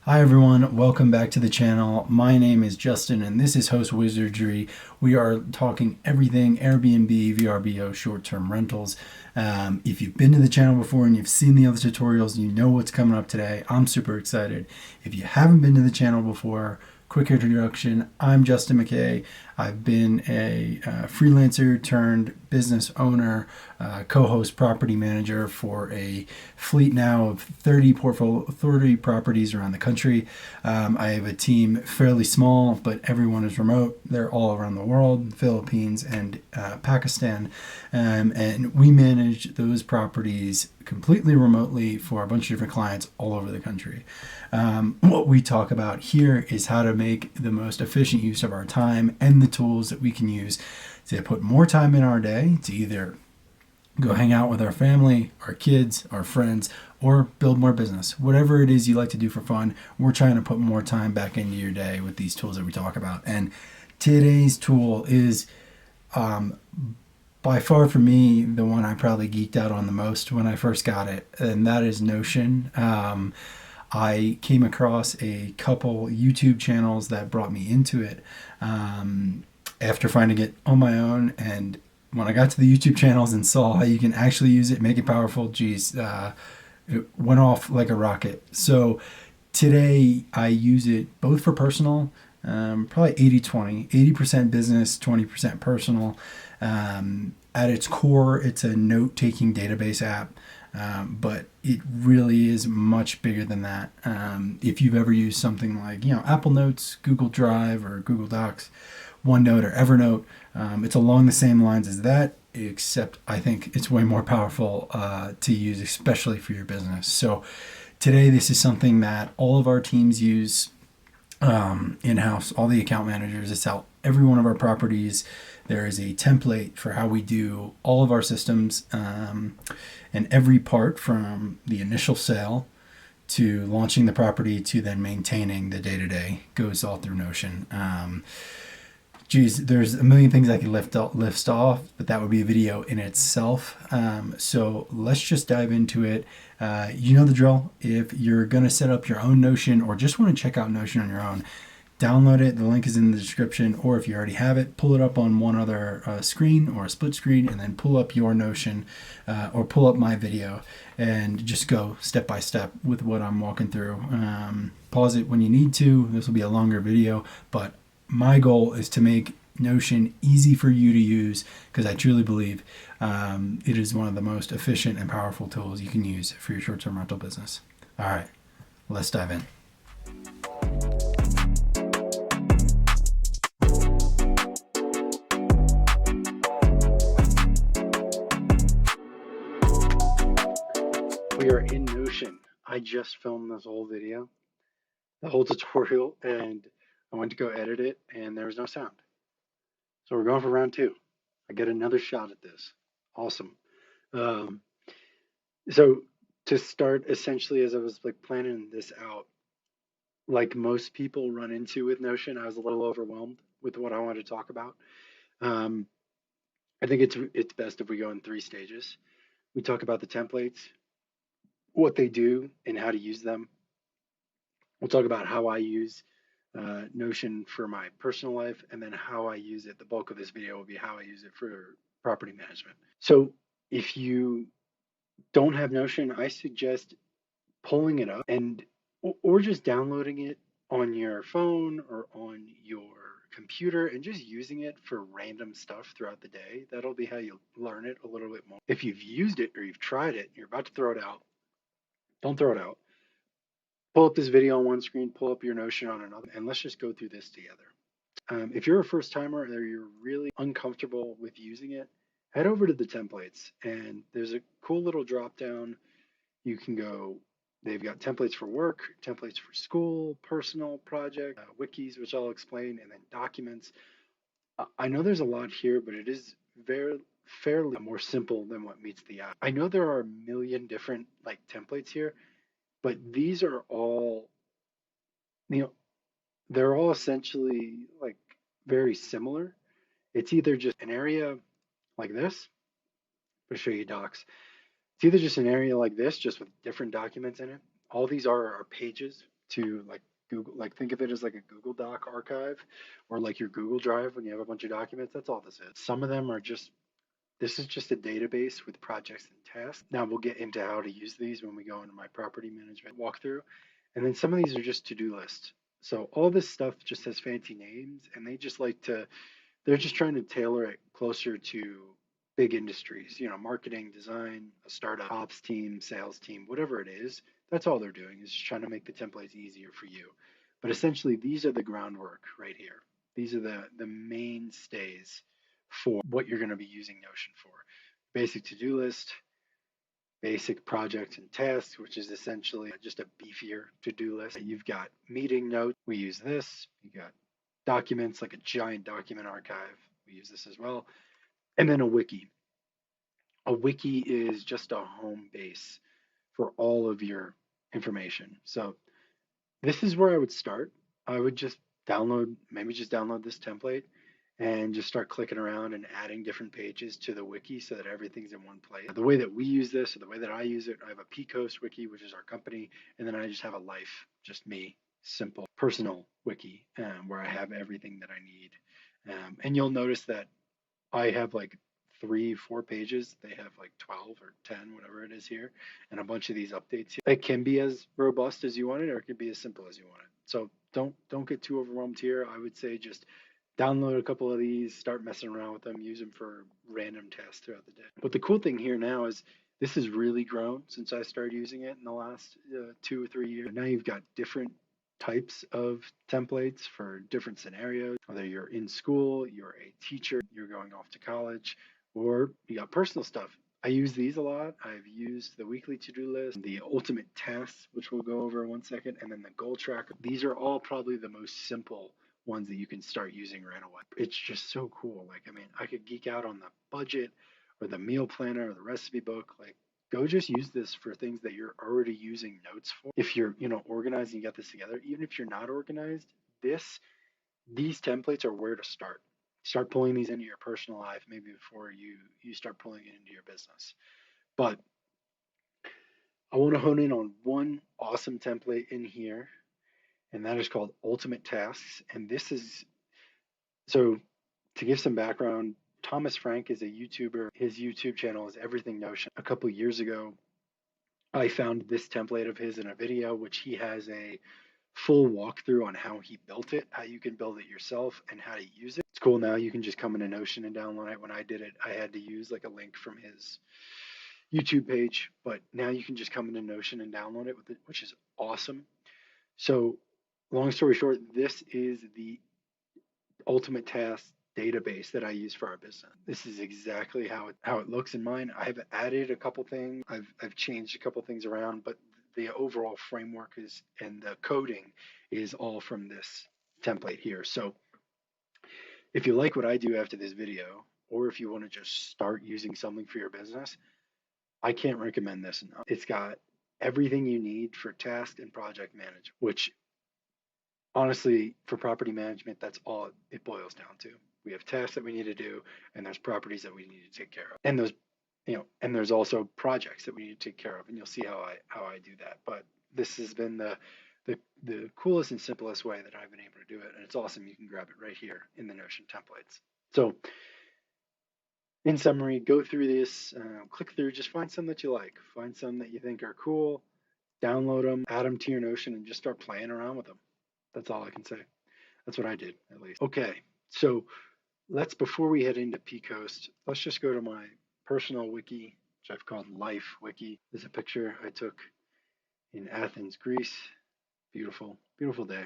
Hi everyone, welcome back to the channel. My name is Justin and this is Host Wizardry. We are talking everything Airbnb, VRBO, short-term rentals. If you've been to the channel before and you've seen the other tutorials, you know what's coming up today. I'm super excited. If you haven't been to the channel before, quick introduction. I'm Justin McKay. I've been a freelancer turned business owner, co-host property manager for a fleet now of 30 properties around the country. I have a team fairly small, but everyone is remote. They're all around the world, Philippines and Pakistan. And we manage those properties completely remotely for a bunch of different clients all over the country. What we talk about here is how to make the most efficient use of our time and the tools that we can use to put more time in our day to either go hang out with our family, our kids, our friends, or build more business. Whatever it is you like to do for fun, we're trying to put more time back into your day with these tools that we talk about. And today's tool is by far for me the one I probably geeked out on the most when I first got it, and that is Notion. I came across a couple YouTube channels that brought me into it after finding it on my own. And when I got to the YouTube channels and saw how you can actually use it, make it powerful, geez, it went off like a rocket. So today I use it both for personal, probably 80-20, 80% business, 20% personal. At its core, it's a note-taking database app. But it really is much bigger than that. If you've ever used something like, Apple Notes, Google Drive, or Google Docs, OneNote, or Evernote, it's along the same lines as that, except I think it's way more powerful to use, especially for your business. So today, this is something that all of our teams use in-house, all the account managers. It's out every one of our properties. There is a template for how we do all of our systems, and every part from the initial sale to launching the property to then maintaining the day-to-day goes all through Notion. There's a million things I could lift off, but that would be a video in itself. So let's just dive into it. You know the drill. If you're going to set up your own Notion or just want to check out Notion on your own, download it. The link is in the description. Or if you already have it, pull it up on one other screen or a split screen, and then pull up your Notion or pull up my video and just go step by step with what I'm walking through. Pause it when you need to. This will be a longer video, but my goal is to make Notion easy for you to use, because I truly believe it is one of the most efficient and powerful tools you can use for your short-term rental business. All right, let's dive in. We are in Notion. I just filmed this whole video, the whole tutorial, and I went to go edit it, and there was no sound. So we're going for round two. I get another shot at this. Awesome. So to start, essentially, as I was planning this out, like most people run into with Notion, I was a little overwhelmed with what I wanted to talk about. Um, I think it's best if we go in three stages. We talk about the templates, what they do, and how to use them. We'll talk about how I use Notion for my personal life, and then how I use it. The bulk of this video will be how I use it for property management. So if you don't have Notion, I suggest pulling it up and or just downloading it on your phone or on your computer and just using it for random stuff throughout the day. That'll be how you learn it a little bit more. If you've used it or you've tried it, you're about to throw it out, don't throw it out. Pull up this video on one screen, pull up your Notion on another, and let's just go through this together. If you're a first timer or you're really uncomfortable with using it, head over to the templates, and there's a cool little drop down. You can go, they've got templates for work, templates for school, personal, project, wikis, which I'll explain, and then documents. I know there's a lot here, but it is fairly more simple than what meets the eye. I know there are a million different templates here, but these are all, they're all essentially very similar. It's either just an area like this. I'll show you docs. It's either just an area like this, just with different documents in it. All these are pages to like Google, like think of it as like a Google Doc archive or like your Google Drive when you have a bunch of documents. That's all this is. Some of them are just, this is just a database with projects and tasks. Now we'll get into how to use these when we go into my property management walkthrough. And then some of these are just to-do lists. So all this stuff just has fancy names and they just like to, they're just trying to tailor it closer to big industries, you know, marketing, design, a startup, ops team, sales team, whatever it is. That's all they're doing is just trying to make the templates easier for you. But essentially, these are the groundwork right here. These are the mainstays for what you're going to be using Notion for. Basic to-do list, basic projects and tasks, which is essentially just a beefier to-do list. You've got meeting notes. We use this. You got documents, like a giant document archive. We use this as well. And then a wiki. A wiki is just a home base for all of your information. So this is where I would start. I would just maybe just download this template and just start clicking around and adding different pages to the wiki so that everything's in one place. The way that we use this, or the way that I use it, I have a Pcoast wiki, which is our company, and then I just have a life, just me, simple, personal wiki where I have everything that I need. And you'll notice that I have like 3, 4 pages. They have like 12 or 10, whatever it is here, and a bunch of these updates. It can be as robust as you want it, or it can be as simple as you want it. So don't get too overwhelmed here. I would say just download a couple of these, start messing around with them, use them for random tasks throughout the day. But the cool thing here now is this has really grown since I started using it in the last 2 or 3 years. Now you've got different types of templates for different scenarios, whether you're in school, you're a teacher, you're going off to college, or you got personal stuff. I use these a lot. I've used the weekly to-do list, the ultimate tasks, which we'll go over in 1 second, and then the goal tracker. These are all probably the most simple ones that you can start using right away. It's just so cool. Like, I mean, I could geek out on the budget or the meal planner or the recipe book. Like, go just use this for things that you're already using notes for. If you're, you know, organized and you got this together, even if you're not organized, these templates are where to start. Start pulling these into your personal life maybe before you start pulling it into your business. But I want to hone in on one awesome template in here, and that is called Ultimate Tasks. And this is, so to give some background, Thomas Frank is a YouTuber. His YouTube channel is Everything Notion. A couple years ago, I found this template of his in a video, which he has a full walkthrough on how he built it, how you can build it yourself, and how to use it. It's cool now. You can just come into Notion and download it. When I did it, I had to use like a link from his YouTube page, but now you can just come into Notion and download it, which is awesome. So long story short, this is the Ultimate Task database that I use for our business. This is exactly how it looks in mine. I've added a couple things. I've changed a couple things around, but the overall framework is, and the coding is all from this template here. So if you like what I do after this video, or if you want to just start using something for your business, I can't recommend this enough. It's got everything you need for task and project management, which honestly, for property management, that's all it boils down to. We have tasks that we need to do, and there's properties that we need to take care of. And those, you know, and there's also projects that we need to take care of, and you'll see how I do that. But this has been the coolest and simplest way that I've been able to do it, and it's awesome. You can grab it right here in the Notion templates. So in summary, go through this, click through, just find some that you like, find some that you think are cool, download them, add them to your Notion, and just start playing around with them. That's all I can say. That's what I did, at least. Okay, so before we head into Pcoast, let's just go to my personal wiki, which I've called Life Wiki. There's a picture I took in Athens, Greece. Beautiful, beautiful day,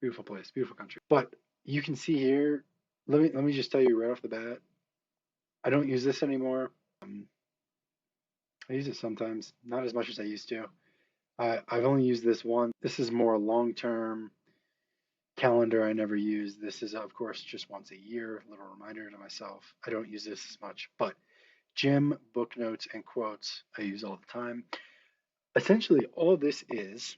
beautiful place, beautiful country. But you can see here, let me just tell you right off the bat, I don't use this anymore. I use it sometimes, not as much as I used to. I've only used this one. This is more long-term calendar I never use. This is, of course, just once a year, a little reminder to myself. I don't use this as much, but gym, book notes, and quotes I use all the time. Essentially, all this is,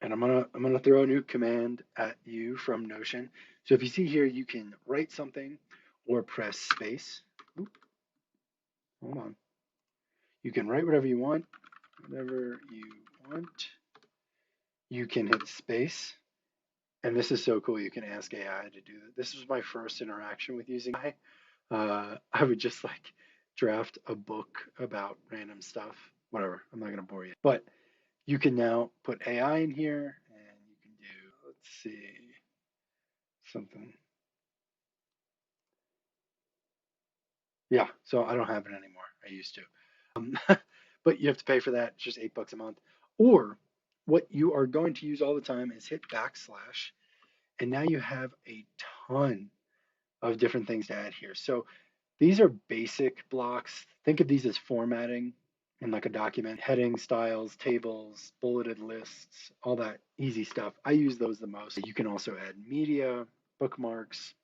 and I'm gonna throw a new command at you from Notion. So if you see here, you can write something or press space. Oop, hold on. You can write whatever you want, you can hit space. And this is so cool. You can ask AI to do that. This was my first interaction with using AI. I would just like draft a book about random stuff. Whatever. I'm not going to bore you. But you can now put AI in here and you can do, let's see, something. Yeah, so I don't have it anymore. I used to. Um, but you have to pay for that. It's just $8 a month. Or what you are going to use all the time is hit backslash, and now you have a ton of different things to add here. So these are basic blocks. Think of these as formatting in like a document, heading, styles, tables, bulleted lists, all that easy stuff. I use those the most. You can also add media, bookmarks.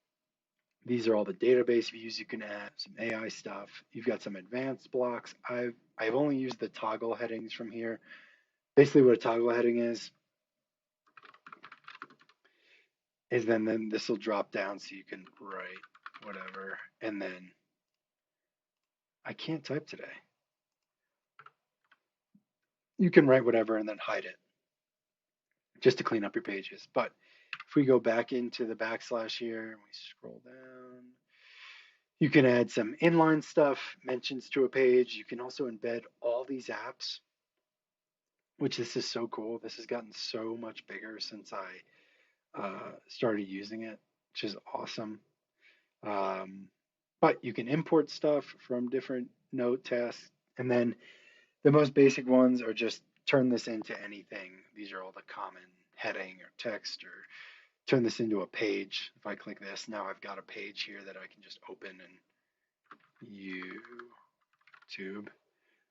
These are all the database views you can add, some AI stuff. You've got some advanced blocks. I've only used the toggle headings from here. Basically what a toggle heading is then this will drop down so you can write whatever. And then I can't type today. You can write whatever and then hide it just to clean up your pages. But if we go back into the backslash here and we scroll down, you can add some inline stuff, mentions to a page. You can also embed all these apps, which this is so cool. This has gotten so much bigger since I started using it, which is awesome. But you can import stuff from different note tasks. And then the most basic ones are just turn this into anything. These are all the common heading or text, or turn this into a page. If I click this, now I've got a page here that I can just open in YouTube,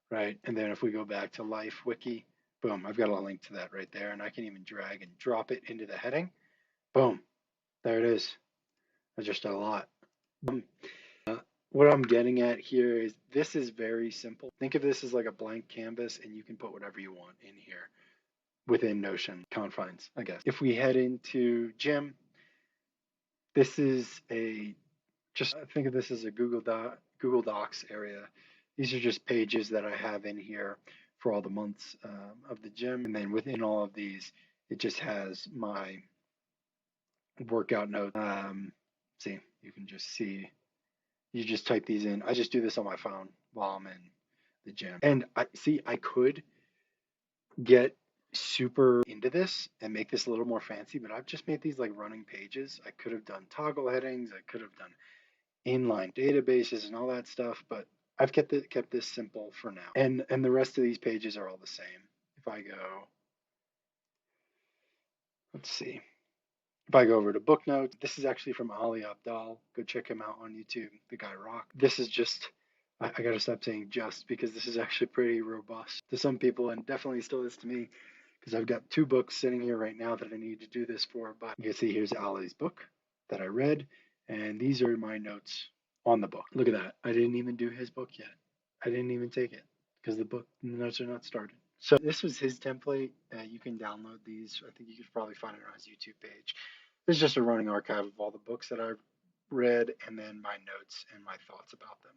right? And then if we go back to Life Wiki, boom, I've got a link to that right there. And I can even drag and drop it into the heading. Boom, there it is. I just did a lot. What I'm getting at here is this is very simple. Think of this as like a blank canvas, and you can put whatever you want in here within Notion confines, I guess. If we head into Gym, this is just think of this as a Google Docs area. These are just pages that I have in here for all the months of the gym. And then within all of these, it just has my workout notes. See, you can just see, you just type these in. I just do this on my phone while I'm in the gym. And I could get super into this and make this a little more fancy, but I've just made these like running pages. I could have done toggle headings. I could have done inline databases and all that stuff, but I've kept this simple for now. And the rest of these pages are all the same. If I go, let's see. If I go over to book notes, this is actually from Ali Abdal. Go check him out on YouTube. The guy rock. This is just, I got to stop saying just, because this is actually pretty robust to some people, and definitely still is to me, because I've got 2 books sitting here right now that I need to do this for. But you can see here's Ali's book that I read, and these are my notes on the book. Look at that. I didn't even do his book yet. I didn't even take it because the notes are not started. So this was his template. You can download these. I think you could probably find it on his YouTube page. This is just a running archive of all the books that I've read, and then my notes and my thoughts about them.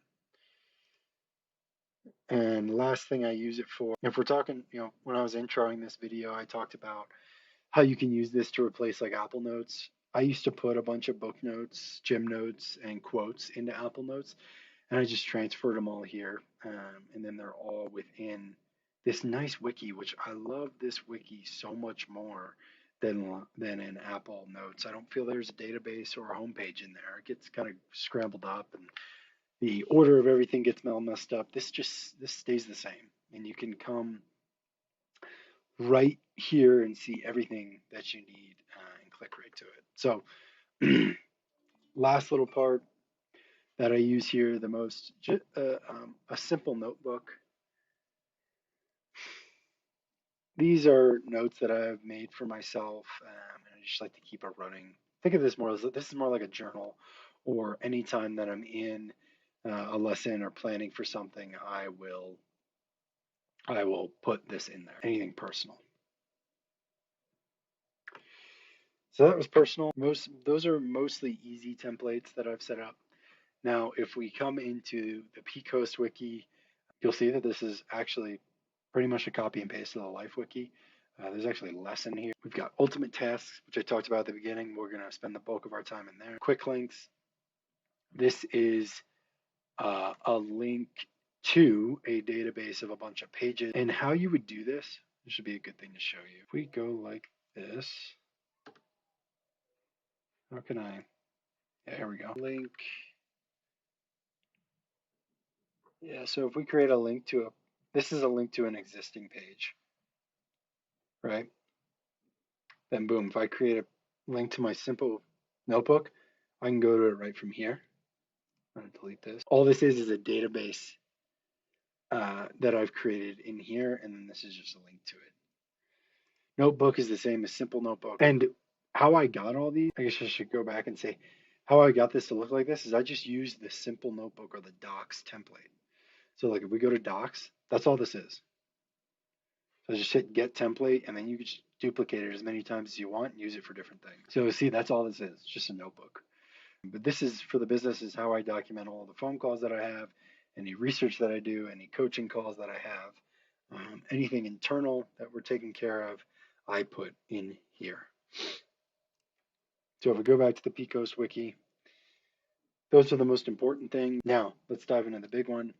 And last thing I use it for, if we're talking, when I was introing this video, I talked about how you can use this to replace like Apple Notes. I used to put a bunch of book notes, gym notes, and quotes into Apple Notes, and I just transferred them all here. And then they're all within this nice wiki, which I love this wiki so much more than in Apple Notes. I don't feel there's a database or a homepage in there. It gets kind of scrambled up, and the order of everything gets all messed up. This stays the same, and you can come right here and see everything that you need and click right to it. So last little part that I use here the most, a simple notebook. These are notes that I've made for myself, and I just like to keep it running. Think of this more as, this is more like a journal, or anytime that I'm in a lesson or planning for something, I will put this in there. Anything personal. So that was personal. Those are mostly easy templates that I've set up. Now, if we come into the P-Coast Wiki, you'll see that this is actually pretty much a copy and paste of the Life Wiki. There's actually less in here. We've got ultimate tasks, which I talked about at the beginning. We're going to spend the bulk of our time in there. Quick links. This is a link to a database of a bunch of pages. And how you would do this should be a good thing to show you. If we go like this, how can I? Yeah, here we go. Link. Yeah, so if we create a link to this is a link to an existing page, right? Then boom, if I create a link to my simple notebook, I can go to it right from here. I'm going to delete this. All this is a database that I've created in here, and then this is just a link to it. Notebook is the same as simple notebook. And how I got all these, I guess I should go back and say how I got this to look like this is I just used the simple notebook or the docs template. So like if we go to docs, that's all this is. So just hit get template, and then you can just duplicate it as many times as you want and use it for different things. So see, that's all this is, just a notebook. But this is for the business is how I document all the phone calls that I have, any research that I do, any coaching calls that I have, anything internal that we're taking care of, I put in here. So if we go back to the PCOS wiki, those are the most important things. Now let's dive into the big one.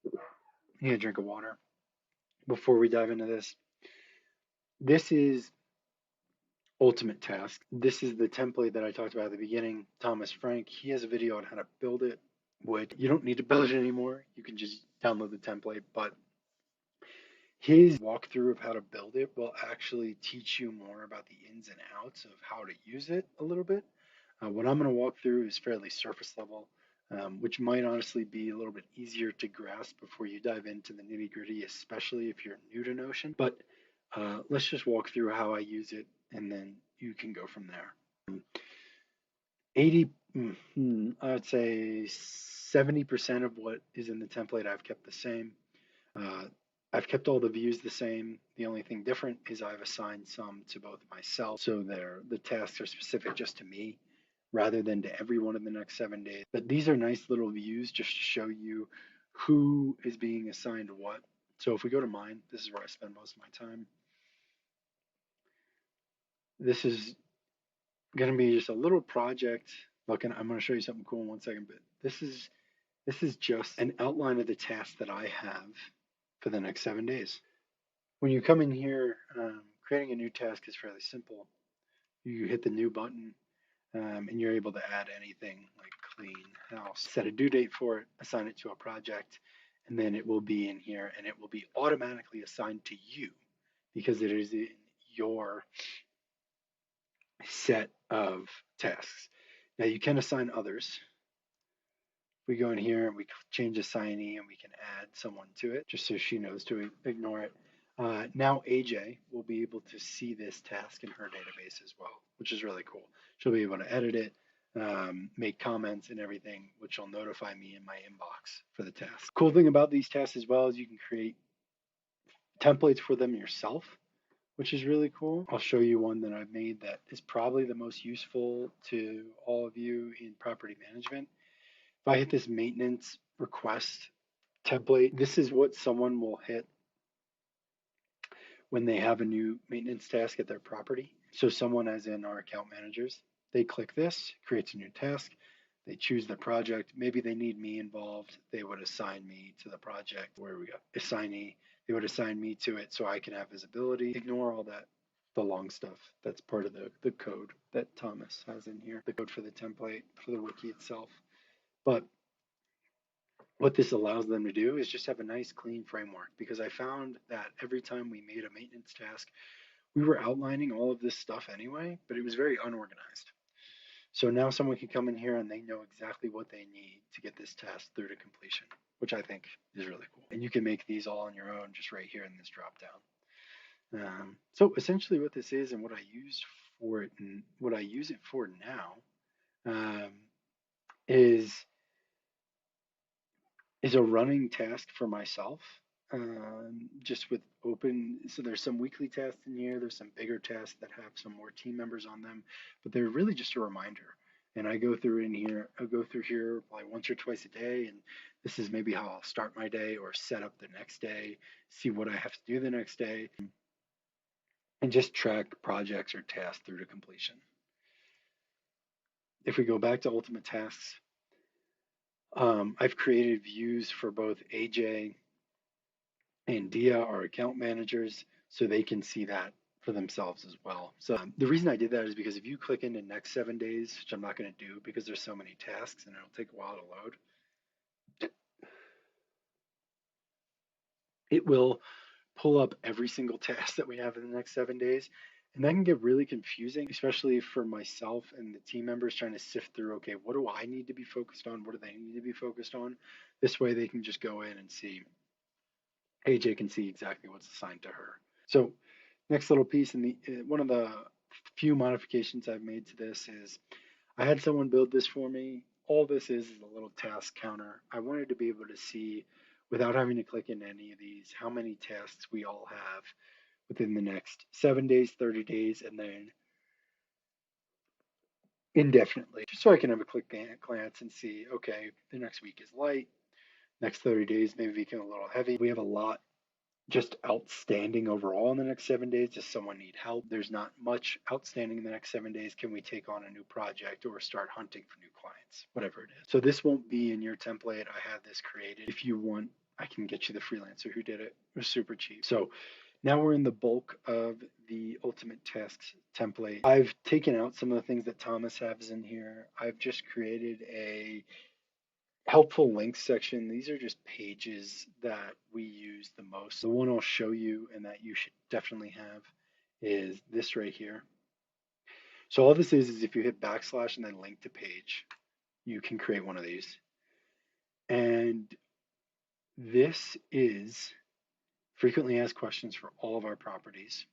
I need a drink of water before we dive into this. This is ultimate task. This is the template that I talked about at the beginning. Thomas Frank, he has a video on how to build it. Which you don't need to build it anymore. You can just download the template. But his walkthrough of how to build it will actually teach you more about the ins and outs of how to use it a little bit. What I'm going to walk through is fairly surface level, which might honestly be a little bit easier to grasp before you dive into the nitty gritty, especially if you're new to Notion. But let's just walk through how I use it, and then you can go from there. 80, I would say 70% of what is in the template I've kept the same. I've kept all the views the same. The only thing different is I've assigned some to both myself, so the tasks are specific just to me rather than to everyone in the next 7 days. But these are nice little views just to show you who is being assigned what. So if we go to mine, this is where I spend most of my time. This is going to be just a little project. Look, and I'm going to show you something cool in 1 second, but this is just an outline of the tasks that I have for the next 7 days. When you come in here, creating a new task is fairly simple. You hit the new button, and you're able to add anything like clean house. Set a due date for it, assign it to a project, and then it will be in here, and it will be automatically assigned to you because it is in your set of tasks. Now you can assign others. We go in here and we change assignee and we can add someone to it just so she knows to ignore it. Now AJ will be able to see this task in her database as well, which is really cool. She'll be able to edit it, make comments and everything, which will notify me in my inbox for the task. Cool thing about these tasks as well is you can create templates for them yourself, which is really cool. I'll show you one that I've made that is probably the most useful to all of you in property management. If I hit this maintenance request template, this is what someone will hit when they have a new maintenance task at their property. So someone, as in our account managers, they click this, creates a new task, they choose the project. Maybe they need me involved. They would assign me to the project. Where we go? Assignee. They would assign me to it so I can have visibility. Ignore all that, the long stuff. That's part of the code that Thomas has in here, the code for the template, for the wiki itself. But what this allows them to do is just have a nice clean framework, because I found that every time we made a maintenance task, we were outlining all of this stuff anyway, but it was very unorganized. So now someone can come in here and they know exactly what they need to get this task through to completion, which I think is really cool. And you can make these all on your own just right here in this drop down. So essentially what this is and what I use for it and what I use it for now is a running task for myself, just with open. So there's some weekly tasks in here. There's some bigger tasks that have some more team members on them, but they're really just a reminder. And I go through in here, I go through here probably once or twice a day, and this is maybe how I'll start my day or set up the next day, see what I have to do the next day, and just track projects or tasks through to completion. If we go back to Ultimate Tasks, I've created views for both AJ and Dia, our account managers, so they can see that for themselves as well. So the reason I did that is because if you click into next 7 days, which I'm not going to do because there's so many tasks and it'll take a while to load, it will pull up every single task that we have in the next 7 days. And that can get really confusing, especially for myself and the team members trying to sift through, okay, what do I need to be focused on? What do they need to be focused on? This way they can just go in and see, AJ can see exactly what's assigned to her. So next little piece, and one of the few modifications I've made to this is I had someone build this for me. All this is a little task counter. I wanted to be able to see, without having to click in any of these, how many tasks we all have within the next 7 days, 30 days, and then indefinitely, just so I can have a quick glance and see, okay, the next week is light, next 30 days maybe become a little heavy. We have a lot just outstanding overall in the next 7 days. Does someone need help? There's not much outstanding in the next 7 days. Can we take on a new project or start hunting for new clients? Whatever it is. So this won't be in your template. I have this created. If you want, I can get you the freelancer who did it. It was super cheap. So now we're in the bulk of the Ultimate Tasks template. I've taken out some of the things that Thomas has in here. I've just created a helpful links section. These are just pages that we use the most. The one I'll show you and that you should definitely have is this right here. So all this is if you hit backslash and then link to page, you can create one of these. And this is frequently asked questions for all of our properties.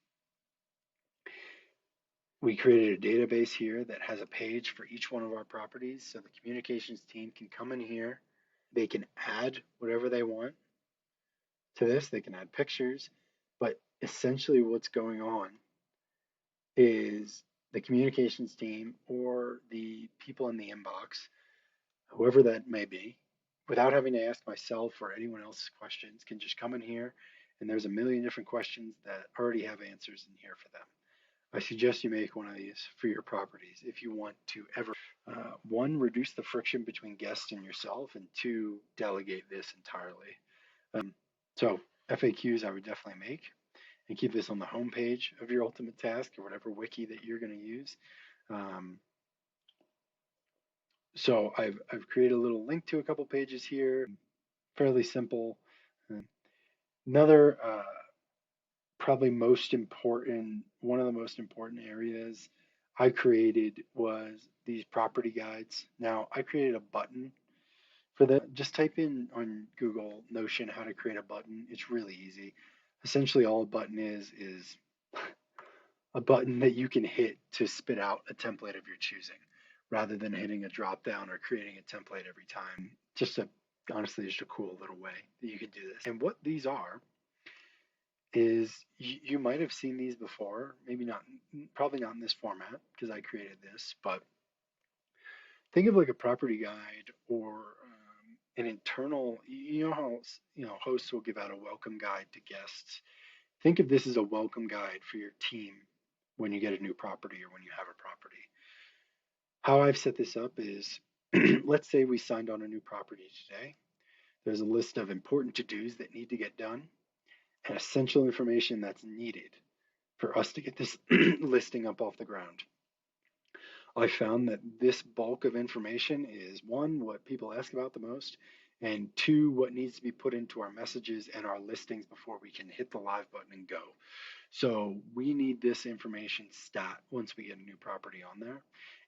We created a database here that has a page for each one of our properties. So the communications team can come in here. They can add whatever they want to this. They can add pictures. But essentially what's going on is the communications team or the people in the inbox, whoever that may be, without having to ask myself or anyone else's questions, can just come in here and there's a million different questions that already have answers in here for them. I suggest you make one of these for your properties if you want to ever, one, reduce the friction between guests and yourself, and two, delegate this entirely. So FAQs I would definitely make and keep this on the home page of your Ultimate Task or whatever wiki that you're going to use. So I've created a little link to a couple pages here, fairly simple. Another probably most important, one of the most important areas I created was these property guides. Now I created a button for that. Just type in on Google Notion how to create a button. It's really easy. Essentially all a button is a button that you can hit to spit out a template of your choosing rather than hitting a drop down or creating a template every time. Honestly, just a cool little way that you can do this. And what these are is you might have seen these before, maybe not, probably not in this format because I created this, but think of like a property guide or an internal, you know how hosts will give out a welcome guide to guests. Think of this as a welcome guide for your team when you get a new property or when you have a property. How I've set this up is, let's say we signed on a new property today. There's a list of important to-dos that need to get done and essential information that's needed for us to get this listing up off the ground. I found that this bulk of information is one, what people ask about the most, and two, what needs to be put into our messages and our listings before we can hit the live button and go. So we need this information stat once we get a new property on there.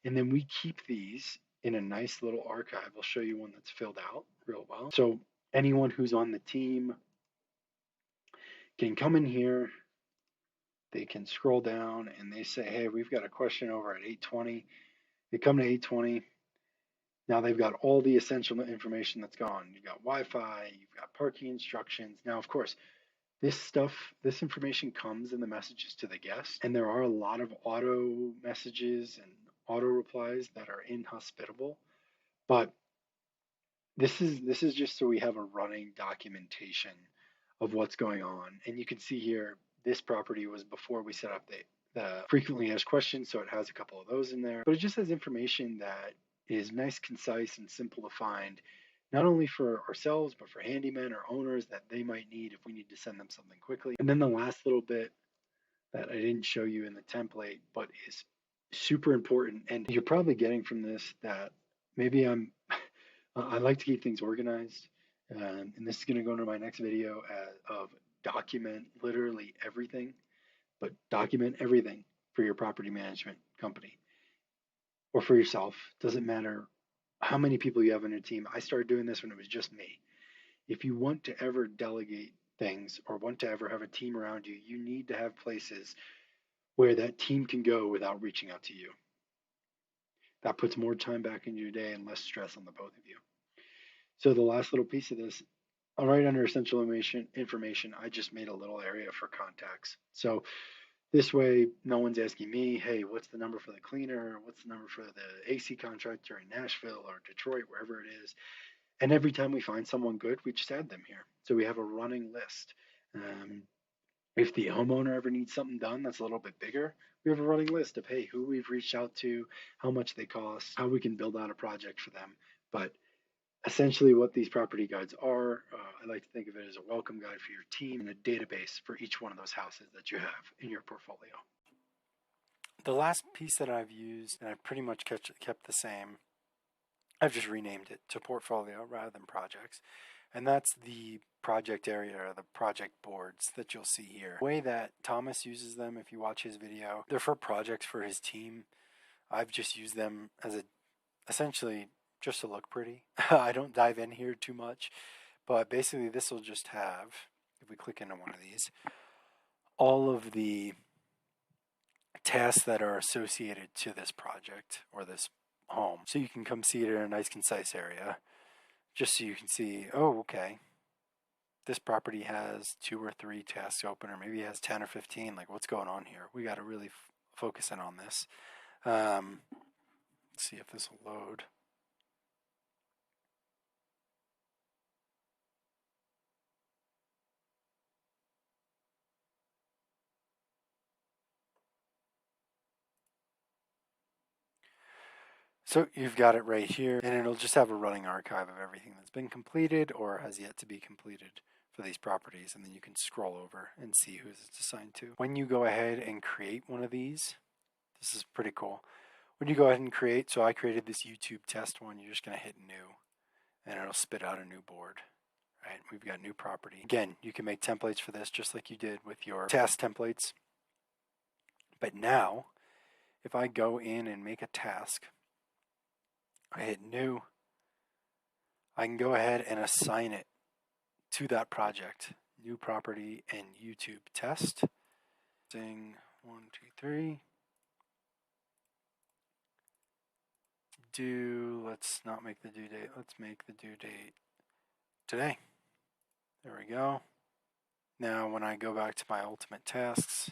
And then we keep these in a nice little archive. I'll show you one that's filled out real well. So anyone who's on the team can come in here, they can scroll down and they say, hey, we've got a question over at 8:20. They come to 8:20. Now they've got all the essential information that's gone. You've got Wi-Fi, you've got parking instructions. Now, of course, this information comes in the messages to the guests, and there are a lot of auto messages and auto replies that are inhospitable, but this is just so we have a running documentation of what's going on. And you can see here, this property was before we set up the frequently asked questions, so it has a couple of those in there. But it just has information that is nice, concise, and simple to find, not only for ourselves, but for handymen or owners that they might need if we need to send them something quickly. And then the last little bit that I didn't show you in the template, but is super important, and you're probably getting from this that maybe I like to keep things organized, and this is going to go into my next video of document literally everything, but document everything for your property management company or for yourself. Doesn't matter how many people you have on your team. I started doing this when it was just me. If you want to ever delegate things or want to ever have a team around you, you need to have places where that team can go without reaching out to you. That puts more time back into your day and less stress on the both of you. So the last little piece of this, right under essential information, I just made a little area for contacts. So this way, no one's asking me, hey, what's the number for the cleaner? What's the number for the AC contractor in Nashville or Detroit, wherever it is? And every time we find someone good, we just add them here. So we have a running list. If the homeowner ever needs something done that's a little bit bigger, we have a running list of, hey, who we've reached out to, how much they cost, how we can build out a project for them. But essentially what these property guides are, I like to think of it as a welcome guide for your team and a database for each one of those houses that you have in your portfolio. The last piece that I've used, and I've pretty much kept the same, I've just renamed it to portfolio rather than projects. And that's the project area or the project boards that you'll see here. The way that Thomas uses them, if you watch his video, they're for projects for his team. I've just used them as essentially just to look pretty. I don't dive in here too much, but basically this will just have, if we click into one of these, all of the tasks that are associated to this project or this home. So you can come see it in a nice concise area, just so you can see, oh, okay, this property has 2 or 3 tasks open, or maybe it has 10 or 15. Like, what's going on here? We got to really focus in on this. Let's see if this will load. So you've got it right here, and it'll just have a running archive of everything that's been completed or has yet to be completed for these properties, and then you can scroll over and see who it's assigned to. When you go ahead and create one of these, this is pretty cool. When you go ahead and create, so I created this YouTube test one, you're just going to hit new, and it'll spit out a new board. Right? We've got new property. Again, you can make templates for this just like you did with your task templates. But now, if I go in and make a task, I hit new, I can go ahead and assign it to that project. New property and YouTube test. Sing 1, 2, 3. Let's not make the due date. Let's make the due date today. There we go. Now when I go back to my ultimate tasks,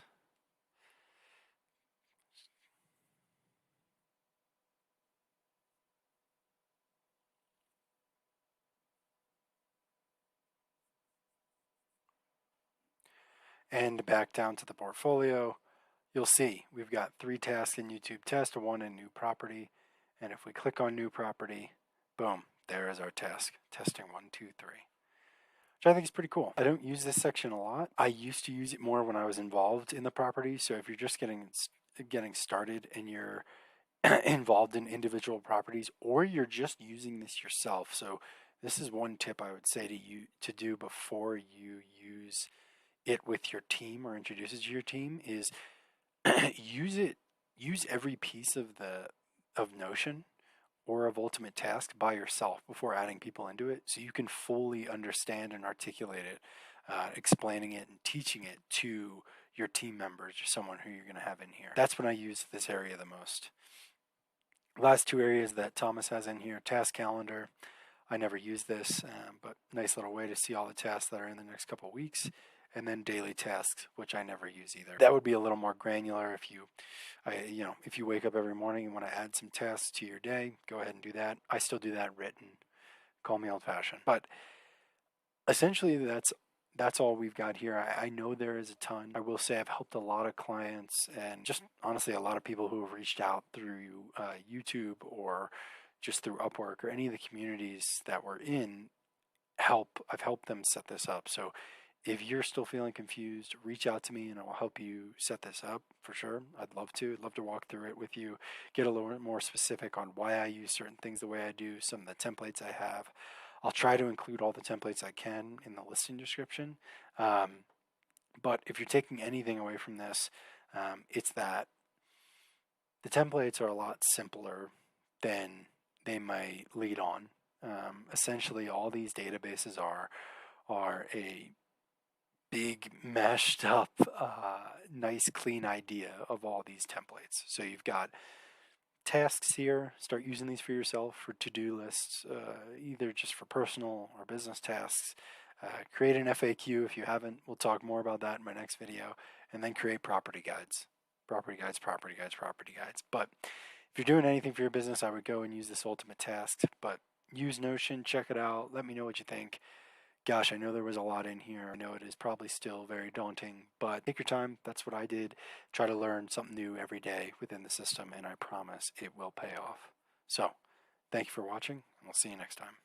and back down to the portfolio, you'll see we've got 3 tasks in YouTube test, 1 in new property, and if we click on new property, boom, there is our task, testing 1, 2, 3, which I think is pretty cool. I don't use this section a lot. I used to use it more when I was involved in the property, so if you're just getting started and you're involved in individual properties, or you're just using this yourself, so this is one tip I would say to you to do before you use it with your team or introduce it to your team, is use every piece of Notion or of Ultimate Task by yourself before adding people into it, so you can fully understand and articulate it, explaining it and teaching it to your team members or someone who you're going to have in here. That's when I use this area the most. Last 2 areas that Thomas has in here, task calendar. I never use this, but nice little way to see all the tasks that are in the next couple of weeks. and then daily tasks, which I never use either. That would be a little more granular. If you wake up every morning and want to add some tasks to your day, go ahead and do that. I still do that written. Call me old-fashioned, but essentially that's all we've got here. I know there is a ton. I will say I've helped a lot of clients and just honestly a lot of people who have reached out through YouTube or just through Upwork or any of the communities that we're in. I've helped them set this up. So if you're still feeling confused, reach out to me and I will help you set this up for sure. I'd love to walk through it with you, get a little bit more specific on why I use certain things the way I do, some of the templates I have. I'll try to include all the templates I can in the listing description. But if you're taking anything away from this, it's that the templates are a lot simpler than they might lead on. Essentially, all these databases are a big, mashed up, nice, clean idea of all these templates. So you've got tasks here. Start using these for yourself for to-do lists, either just for personal or business tasks. Create an FAQ if you haven't. We'll talk more about that in my next video. And then create property guides. Property guides. But if you're doing anything for your business, I would go and use this ultimate task. But use Notion, check it out. Let me know what you think. Gosh, I know there was a lot in here. I know it is probably still very daunting, but take your time. That's what I did. Try to learn something new every day within the system, and I promise it will pay off. So, thank you for watching, and we'll see you next time.